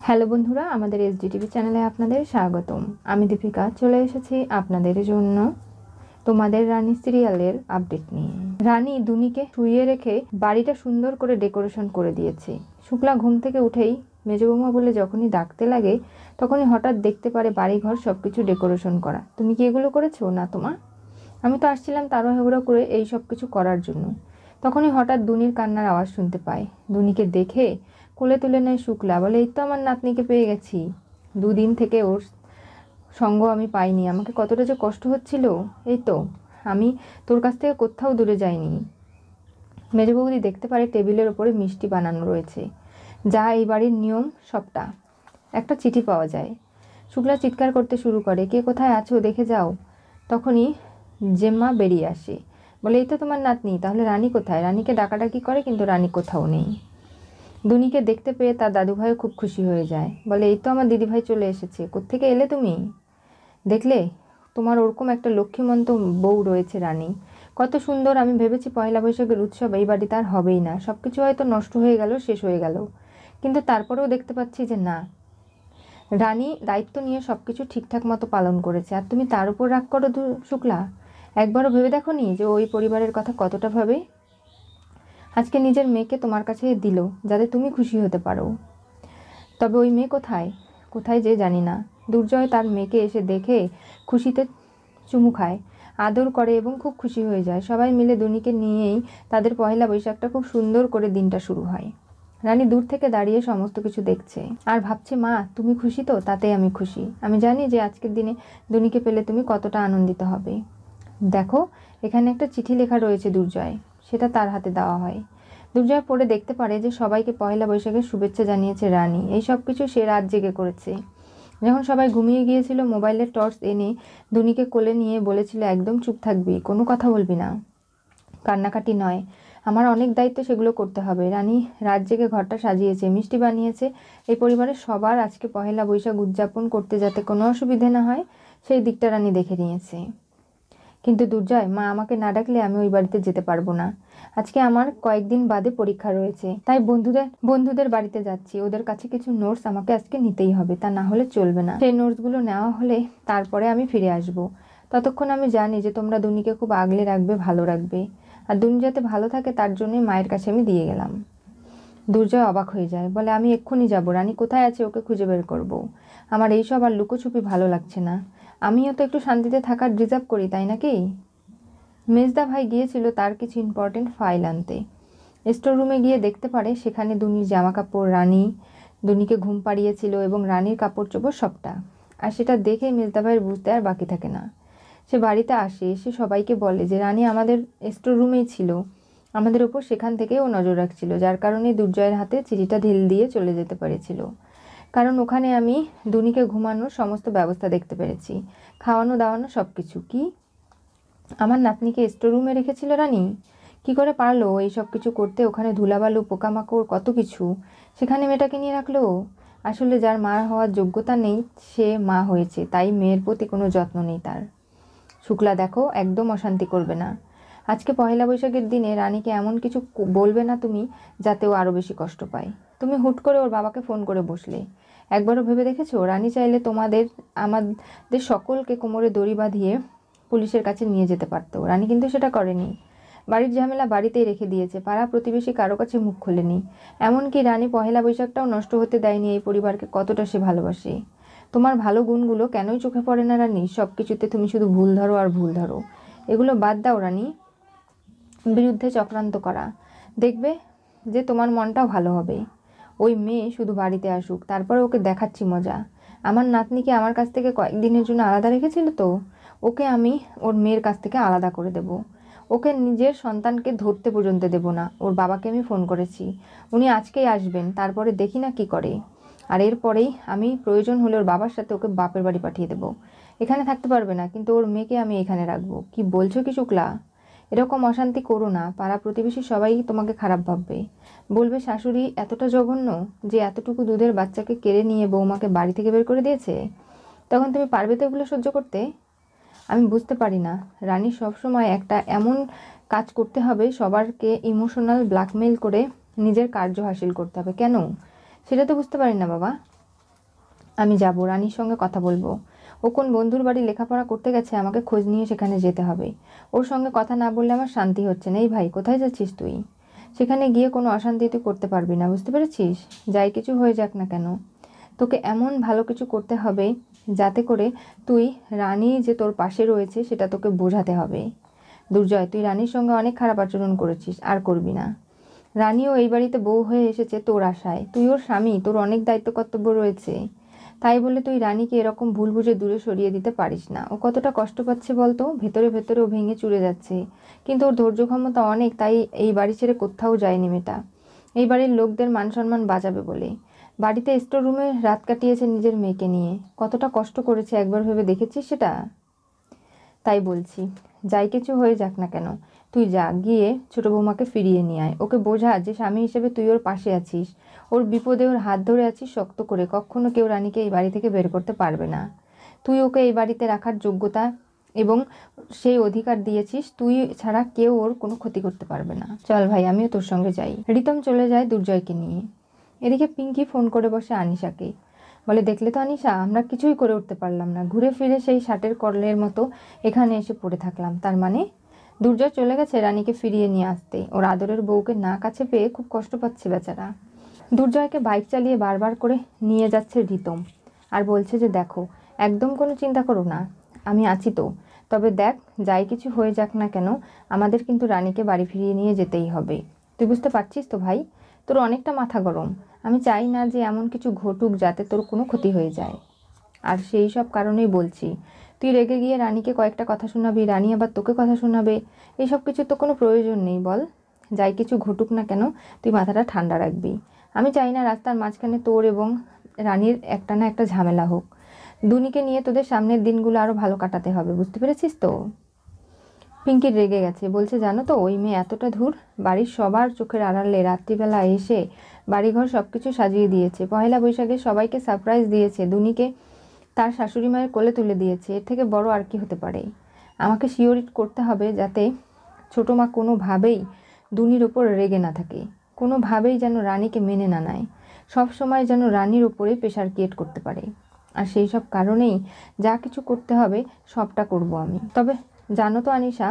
Hello বন্ধুরা, আমাদের SDTV চ্যানেলে আপনাদের স্বাগতম। আমি দীপিকা চলে এসেছি আপনাদের জন্য তোমাদের রানী সিরিয়ালের আপডেট নিয়ে। রানী দুনিকে শুইয়ে রেখে বাড়িটা সুন্দর করে ডেকোরেশন করে দিয়েছে। শুক্লা ঘুম থেকে উঠেই মেজ বৌমা বলে যখনই ডাকতে লাগে তখনই হঠাৎ দেখতে পারে বাড়িঘর সবকিছু ডেকোরেশন করা। তুমি কি এগুলো করেছো? না তোমা, আমি তো আসছিলাম তাড়াহুড়ো করে এই সব কিছু করার জন্য। তখনই হঠাৎ দুনির কান্নার আওয়াজ শুনতে পায়। দুনিকে দেখে কোলে তুলে নেয় শুক্লা, বলে এই তো আমার নাতনিকে পেয়ে গেছি। দুদিন থেকে ওর সঙ্গ আমি পাইনি, আমাকে কতটা যে কষ্ট হচ্ছিল। এই তো আমি তোর কাছ থেকে কোথাও দূরে যাইনি। মেজ বৌদি দেখতে পারে টেবিলের ওপরে মিষ্টি বানানো রয়েছে, যা এই বাড়ির নিয়ম সবটা। একটা চিঠি পাওয়া যায়। শুক্লা চিৎকার করতে শুরু করে, কে কোথায় আছো দেখে যাও। তখনই জেম্মা বেরিয়ে আসে, বলে এই তো তোমার নাতনি, তাহলে রানী কোথায়? রানীকে ডাকাডাকি করে কিন্তু রানী কোথাও নেই। দুনিকে দেখতে পেয়ে তার দাদুভাইও খুব খুশি হয়ে যায়, বলে এই তো আমার দিদিভাই চলে এসেছে। কোত্থেকে এলে তুমি? দেখলে তোমার ওরকম একটা লক্ষ্মীমন্ত বউ রয়েছে রানী, কত সুন্দর। আমি ভেবেছি পয়লা বৈশাখের উৎসব এই বাড়িতে আর হবেই না, সব কিছু হয়তো নষ্ট হয়ে গেল, শেষ হয়ে গেল। কিন্তু তারপরেও দেখতে পাচ্ছি যে না, রানী দায়িত্ব নিয়ে সব কিছু ঠিকঠাক মতো পালন করেছে। আর তুমি তার উপর রাগ করো শুক্লা? একবারও ভেবে দেখো নি যে ওই পরিবারের কথা কতটা ভাবে? আজকে নিজের মেয়েকে তোমার কাছে দিল যাতে তুমি খুশি হতে পারো। তবে ওই মেয়ে কোথায় কোথায় যে জানি না। দুর্জয় তার মেয়েকে এসে দেখে খুশিতে চুমু খায়, আদর করে এবং খুব খুশি হয়ে যায়। সবাই মিলে দুনিকে নিয়েই তাদের পয়লা বৈশাখটা খুব সুন্দর করে দিনটা শুরু হয়। রানী দূর থেকে দাঁড়িয়ে সমস্ত কিছু দেখছে আর ভাবছে, মা তুমি খুশি তো? তাতেই আমি খুশি। আমি জানি যে আজকের দিনে দুনিকে পেলে তুমি কতটা আনন্দিত হবে। দেখো, এখানে একটা চিঠি লেখা রয়েছে দুর্জয়, সেটা তার হাতে দেওয়া হয়। দুর্জয় পড়ে দেখতে পারে যে সবাইকে পয়লা বৈশাখের শুভেচ্ছা জানিয়েছে রানী। এই সব কিছু সে রাত জেগে করেছে। যখন সবাই ঘুমিয়ে গিয়েছিল মোবাইলের টর্চ এনে দুনিকে কোলে নিয়ে বলেছিল, একদম চুপ থাকবি, কোনো কথা বলবি না, কান্নাকাটি নয়, আমার অনেক দায়িত্ব, সেগুলো করতে হবে। রানী রাত জেগে ঘরটা সাজিয়েছে, মিষ্টি বানিয়েছে। এই পরিবারের সবার আজকে পয়লা বৈশাখ উদযাপন করতে যাতে কোনো অসুবিধে না হয় সেই দিকটা রানী দেখে নিয়েছে। কিন্তু দুর্জয়, মা আমাকে না ডাকলে আমি ওই বাড়িতে যেতে পারবো না। আজকে আমার কয়েকদিন বাদে পরীক্ষা রয়েছে, তাই বন্ধুদের বাড়িতে যাচ্ছি। ওদের কাছে কিছু নোটস আমাকে আজকে নিতেই হবে, তা না হলে চলবে না। সেই নোটসগুলো নেওয়া হলে তারপরে আমি ফিরে আসব। ততক্ষণ আমি জানি যে তোমরা দুনিকে খুব আগলে রাখবে, ভালো রাখবে। আর দুনি যাতে ভালো থাকে তার জন্যই মায়ের কাছে আমি দিয়ে গেলাম। দুর্জয় অবাক হয়ে যায়, বলে আমি এক্ষুনি যাব। রানী কোথায় আছে ওকে খুঁজে বের করব। আমার এইসব আর লুকোছুপি ভালো লাগছে না। আমিও তো একটু শান্তিতে থাকার ডিজার্ভ করি, তাই নাকি? মেজদা ভাই গিয়েছিল তার কিছু ইম্পর্টেন্ট ফাইল আনতে। স্টোর রুমে গিয়ে দেখতে পারে সেখানে দুনির জামা কাপড়, রানী দুনিকে ঘুম পাড়িয়েছিল এবং রানীর কাপড় চোপড় সবটা। আর সেটা দেখে মেজদা ভাইয়ের বুঝতে আর বাকি থাকে না। সে বাড়িতে আসে, এসে সবাইকে বলে যে রানী আমাদের স্টোর রুমেই ছিল, আমাদের ওপর সেখান থেকে ও নজর রাখছিল, যার কারণে দুর্জয়ের হাতে চিঠিটা ঢিল দিয়ে চলে যেতে পেরেছিল। কারণ ওখানে আমি দুনিকে ঘুমানোর সমস্ত ব্যবস্থা দেখতে পেরেছি, খাওয়ানো দাওয়ানো সব কিছু। কি, আমার নাতনিকে স্টোর রুমে রেখেছিল রানী? কি করে পারলো এই সব কিছু করতে? ওখানে ধুলাবালু, পোকামাকড়, কত কিছু, সেখানে মেয়েটাকে নিয়ে রাখলো। আসলে যার মা হওয়ার যোগ্যতা নেই সে মা হয়েছে, তাই মেয়ের প্রতি কোনো যত্ন নেই তার। শুক্লা দেখো, একদম অশান্তি করবে না। আজকে পয়লা বৈশাখের দিনে রানীকে এমন কিছু বলবে না তুমি যাতে ও আরও বেশি কষ্ট পায়। তুমি হুট করে ওর বাবাকে ফোন করে বসলে। একবারও ভেবে দেখেছো রানী চাইলে আমাদের সকলকে কোমরে দড়ি বাঁধিয়ে পুলিশের কাছে নিয়ে যেতে পারতো? রানী কিন্তু সেটা করেনি। বাড়ির ঝামেলা বাড়িতেই রেখে দিয়েছে, পাড়া প্রতিবেশী কারো কাছে মুখ খোলেনি। এমনকি রানী পহেলা বৈশাখটাও নষ্ট হতে দেয়নি। এই পরিবারকে কতটা সে ভালোবাসে। তোমার ভালো গুণগুলো কেনই চোখে পড়ে না রানী? সব কিছুতে তুমি শুধু ভুল ধরো আর ভুল ধরো। এগুলো বাদ দাও রানী, বিরুদ্ধে চক্রান্ত করা। দেখবে যে তোমার মনটাও ভালো হবে। ওই মেয়ে শুধু বাড়িতে আসুক, তারপরে ওকে দেখাচ্ছি মজা। আমার নাতনিকে আমার কাছ থেকে কয়েকদিনের জন্য আলাদা রেখেছিল তো, ওকে আমি ওর মেয়ের কাছ থেকে আলাদা করে দেব। ওকে নিজের সন্তানকে ধরতে পর্যন্ত দেব না। ওর বাবাকে আমি ফোন করেছি, উনি আজকেই আসবেন, তারপরে দেখি না কি করে। আর এরপরেই আমি প্রয়োজন হলে ওর বাবার সাথে ওকে বাপের বাড়ি পাঠিয়ে দেব। এখানে থাকতে পারবে না, কিন্তু ওর মেয়েকে আমি এখানে রাখবো। কি বলছো কি শুক্লা? এরকম অশান্তি করো না, পাড়া প্রতিবেশী সবাই তোমাকে খারাপ ভাববে। বলবে শাশুড়ি এতটা জঘন্য যে এতটুকু দুধের বাচ্চাকে কেড়ে নিয়ে বৌমাকে বাড়ি থেকে বের করে দিয়েছে। তখন তুমি পারবে তো এগুলো সহ্য করতে? আমি বুঝতে পারি না রানী, সবসময় একটা এমন কাজ করতে হবে সবারকে ইমোশনাল ব্ল্যাকমেইল করে নিজের কার্য হাসিল করতে হবে কেন? সেটা তো বুঝতে পারি না বাবা। আমি যাব, রানীর সঙ্গে কথা বলবো। ও কোন বন্ধুর বাড়ি লেখাপড়া করতে গেছে, আমাকে খোঁজ নিয়ে সেখানে যেতে হবে। ওর সঙ্গে কথা না বললে আমার শান্তি হচ্ছে না। এই ভাই, কোথায় যাচ্ছিস তুই? সেখানে গিয়ে কোনো অশান্তি তুই করতে পারবি না, বুঝতে পেরেছিস? যাই কিছু হয়ে যাক না কেন, তোকে এমন ভালো কিছু করতে হবে যাতে করে তুই রানী যে তোর পাশে রয়েছে সেটা তোকে বোঝাতে হবে। দুর্জয়, তুই রানীর সঙ্গে অনেক খারাপ আচরণ করেছিস, আর করবি না। রানীও এই বাড়িতে বউ হয়ে এসেছে তোর আশায়। তুই ওর স্বামী, তোর অনেক দায়িত্ব কর্তব্য রয়েছে। তাই বলে তুই রানীকে এরকম ভুল বুঝে দূরে সরিয়ে দিতে পারিস না। ও কতটা কষ্ট পাচ্ছে বলতো, ভেতরে ভেতরে ও ভেঙে চুরে যাচ্ছে, কিন্তু ওর ধৈর্য ক্ষমতা অনেক, তাই এই বাড়ি ছেড়ে কোথাও যায়নি মেয়েটা। এই বাড়ির লোকদের মান সম্মান বাঁচাবে বলে বাড়িতে স্টোর রুমে রাত কাটিয়েছে নিজের মেয়েকে নিয়ে। কতটা কষ্ট করেছে একবার ভেবে দেখেছিস সেটা? তাই বলছি, যাই কিছু হয়ে যাক না কেন, তুই যা, গিয়ে ছোট বৌমাকে ফিরিয়ে নিয়ে আয়। ওকে বোঝা যে স্বামী হিসেবে তুই ওর পাশে আছিস, ওর বিপদে ওর হাত ধরে আছিস শক্ত করে। কখনো কেউ রানীকে এই বাড়ি থেকে বের করতে পারবে না। তুই ওকে এই বাড়িতে রাখার যোগ্যতা এবং সেই অধিকার দিয়েছিস, তুই ছাড়া কেউ ওর কোনো ক্ষতি করতে পারবে না। চল ভাই, আমিও তোর সঙ্গে যাই। রিতম চলে যায় দুর্জয়কে নিয়ে। এদিকে পিঙ্কি ফোন করে বসে আনিশাকে, বলে, দেখলে তো আনিশা, আমরা কিছুই করে উঠতে পারলাম না, ঘুরে ফিরে সেই ষাটের কলের মতো এখানে এসে পড়ে থাকলাম। তার মানে দুর্জয় চলে গেছে রানীকে ফিরিয়ে নিয়ে আসতে। ওর আদরের বউকে না কাছে পেয়ে খুব কষ্ট পাচ্ছে বেচারা। দুর্জয়কে বাইক চালিয়ে বারবার করে নিয়ে যাচ্ছে রিতম, আর বলছে যে, দেখো, একদম কোনো চিন্তা করো না, আমি আছি তো। তবে দেখ, যাই কিছু হয়ে যাক না কেন, আমাদের কিন্তু রানীকে বাড়ি ফিরিয়ে নিয়ে যেতেই হবে। তুই বুঝতে পারছিস তো ভাই? তোর অনেকটা মাথা গরম। আমি চাই না যে এমন কিছু ঘটুক যাতে তোর কোনো ক্ষতি হয়ে যায়। আর সেই সব কারণেই বলছি, তুই রেগে গিয়ে রানীকে কয়েকটা কথা শোনাবি, রানী আবার তোকে কথা শোনাবে। এইসব কিছু তো কোনো প্রয়োজন নেই বল। যাই কিছু ঘটুক না কেন, তুই মাথাটা ঠান্ডা রাখবি। আমি চাই না রাস্তার মাঝখানে তোর এবং রানীর একটা না একটা ঝামেলা হোক। দুনিকে নিয়ে তোদের সামনের দিনগুলো আরও ভালো কাটাতে হবে, বুঝতে পেরেছিস তো? পিঙ্কি রেগে গেছে, বলছে, জানো তো, ওই মেয়ে এতটা ধূর, বাড়ির সবার চোখের আড়ালে রাত্রিবেলা এসে বাড়িঘর সব কিছু সাজিয়ে দিয়েছে। পয়লা বৈশাখে সবাইকে সারপ্রাইজ দিয়েছে, দুনিকে তার শাশুড়ি মায়ের কোলে তুলে দিয়েছে। এর থেকে বড় আর কি হতে পারে? আমাকে শিওর করতে হবে যাতে ছোটো মা কোনোভাবেই দুনির ওপর রেগে না থাকে, কোনোভাবেই যেন রানীকে মেনে না নেয়, সব সময় যেন রানীর ওপরে প্রেশার ক্রিয়েট করতে পারে। আর সেই সব কারণেই যা কিছু করতে হবে সবটা করব আমি। তবে জানো তো আনিশা,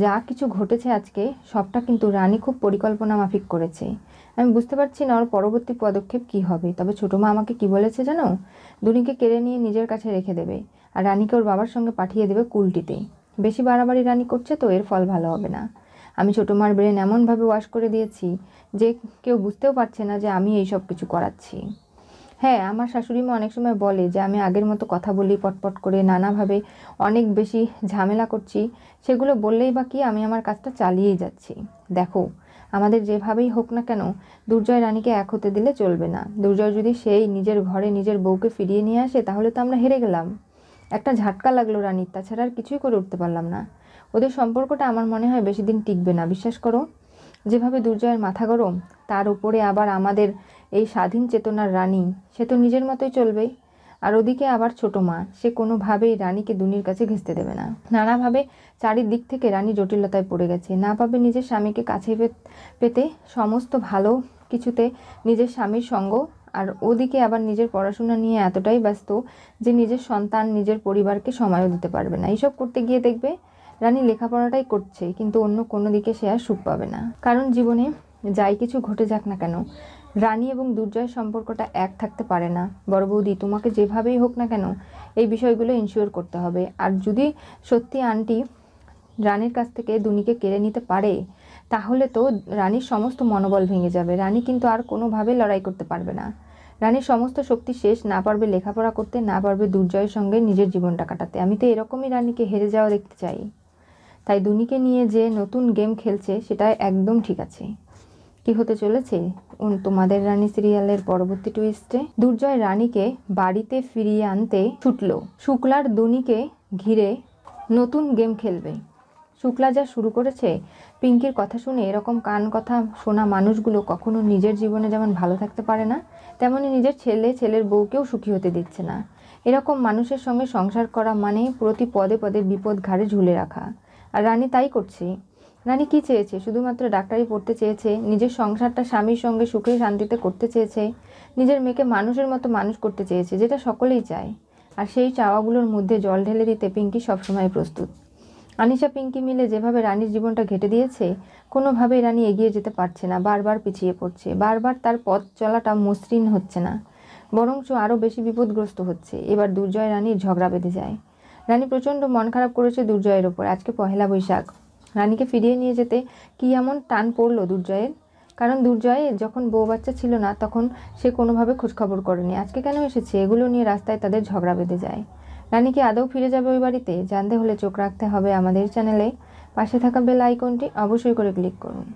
যা কিছু ঘটেছে আজকে সবটা কিন্তু রানী খুব পরিকল্পনা মাফিক করেছে। আমি বুঝতে পারছি না ওর পরবর্তী পদক্ষেপ কি হবে। তবে ছোটো মা আমাকে কি বলেছে জানো? দুনিকে কেড়ে নিয়ে নিজের কাছে রেখে দেবে, আর রানীকে ওর বাবার সঙ্গে পাঠিয়ে দেবে কুলটিতে। বেশি বাড়াবাড়ি রানী করছে তো, এর ফল ভালো হবে না। আমি ছোটো মার ব্রেন এমনভাবে ওয়াশ করে দিয়েছি যে কেউ বুঝতেও পারছে না যে আমি এই সব কিছু করাচ্ছি। হ্যাঁ, আমার শাশুড়ি মা অনেক সময় বলে যে আমি আগের মতো কথা বলি, পটপট করে নানাভাবে অনেক বেশি ঝামেলা করছি। সেগুলো বললেই বা কি, আমি আমার কাজটা চালিয়েই যাচ্ছি। দেখো, আমাদের যেভাবেই হোক না কেন, দুর্জয় রানীকে এক হতে দিলে চলবে না। দুর্জয় যদি সেই নিজের ঘরে নিজের বউকে ফিরিয়ে নিয়ে আসে, তাহলে তো আমরা হেরে গেলাম। একটা ঝাটকা লাগলো রানীর, তাছাড়া আর কিছুই করে উঠতে পারলাম না। ওদের সম্পর্কটা আমার মনে হয় বেশি দিন টিকবে না, বিশ্বাস করো। যেভাবে দুর্জয়ের মাথা গরম, তার উপরে আবার আমাদের এই স্বাধীন চেতনার রানী, সে তো নিজের মতোই চলবে। আর ওদিকে আবার ছোটো মা, সে কোনোভাবেই রানীকে দুনির কাছে ঘেঁচতে দেবে না। নানাভাবে চারিদিক থেকে রানী জটিলতায় পড়ে গেছে, না পাবে নিজের স্বামীকে কাছে পেতে, সমস্ত ভালো কিছুতে নিজের স্বামীর সঙ্গ, আর ওদিকে আবার নিজের পড়াশোনা নিয়ে এতটাই ব্যস্ত যে নিজের সন্তান, নিজের পরিবারকে সময়ও দিতে পারবে না। এইসব করতে গিয়ে দেখবে রানী লেখাপড়াটাই করছে, কিন্তু অন্য কোনো দিকে সে আর সুখ পাবে না। কারণ জীবনে যাই কিছু ঘটে যাক না কেন, রানী এবং দুর্জয়ের সম্পর্কটা এক থাকতে পারে না। বড় বৌদি, তোমাকে যেভাবেই হোক না কেন এই বিষয়গুলো ইনশিওর করতে হবে। আর যদি সত্যি আন্টি রানীর কাছ থেকে দুনিকে কেড়ে নিতে পারে, তাহলে তো রানীর সমস্ত মনোবল ভেঙে যাবে। রানী কিন্তু আর কোনোভাবে লড়াই করতে পারবে না। রানীর সমস্ত শক্তি শেষ, না পারবে লেখাপড়া করতে, না পারবে দুর্জয়ের সঙ্গে নিজের জীবনটা কাটাতে। আমি তো এরকমই রানীকে হেরে যাওয়া দেখতে চাই। তাই দুনিকে নিয়ে যে নতুন গেম খেলছে সেটা একদম ঠিক আছে। কি হতে চলেছে তোমাদের রানী সিরিয়ালের পরবর্তী টুইস্টে? দুর্জয় রানীকে বাড়িতে ফিরিয়ে আনতে ছুটল, শুক্লার দুনিকে ঘিরে নতুন গেম খেলবে। শুক্লা যা শুরু করেছে, পিঙ্কির কথা শুনে এরকম কান কথা শোনা মানুষগুলো কখনো নিজের জীবনে যেমন ভালো থাকতে পারে না, তেমনি নিজের ছেলের বউকেও সুখী হতে দিচ্ছে না। এরকম মানুষের সঙ্গে সংসার করা মানে প্রতি পদে পদে বিপদ ঘাড়ে ঝুলে রাখা। আর রানী তাই করছে। রানী কি চেয়েছে? শুধুমাত্র ডাক্তারি পড়তে চেয়েছে, নিজের সংসারটা স্বামীর সঙ্গে সুখে শান্তিতে করতে চেয়েছে, নিজের মেয়েকে মানুষের মতো মানুষ করতে চেয়েছে, যেটা সকলেই চায়। আর সেই চাওয়াগুলোর মধ্যে জল ঢেলে দিতে পিঙ্কি সবসময় প্রস্তুত। আনিশা পিঙ্কি মিলে যেভাবে রানীর জীবনটা ঘেটে দিয়েছে, কোনোভাবেই রানী এগিয়ে যেতে পারছে না, বারবার পিছিয়ে পড়ছে, বারবার তার পথ চলাটা মসৃণ হচ্ছে না, বরঞ্চ আরও বেশি বিপদগ্রস্ত হচ্ছে। এবার দুর্জয় রানীর ঝগড়া বেঁধে যায়। রানী প্রচণ্ড মন খারাপ করেছে দুর্জয়ের ওপর। আজকে পহেলা বৈশাখ, রানীকে ফিরিয়ে নিয়ে যেতে কী এমন টান পড়লো দুর্জয়ের? কারণ দুর্জয়ের যখন বউ বাচ্চা ছিল না, তখন সে কোনোভাবে খোঁজখবর করেনি। আজকে কেন এসেছে? এগুলো নিয়ে রাস্তায় তাদের ঝগড়া বেঁধে যায়। রানী কি আদৌ ফিরে যাবে ওই বাড়িতে? জানতে হলে চোখ রাখতে হবে আমাদের চ্যানেলে। পাশে থাকা বেল আইকনটি অবশ্যই করে ক্লিক করুন।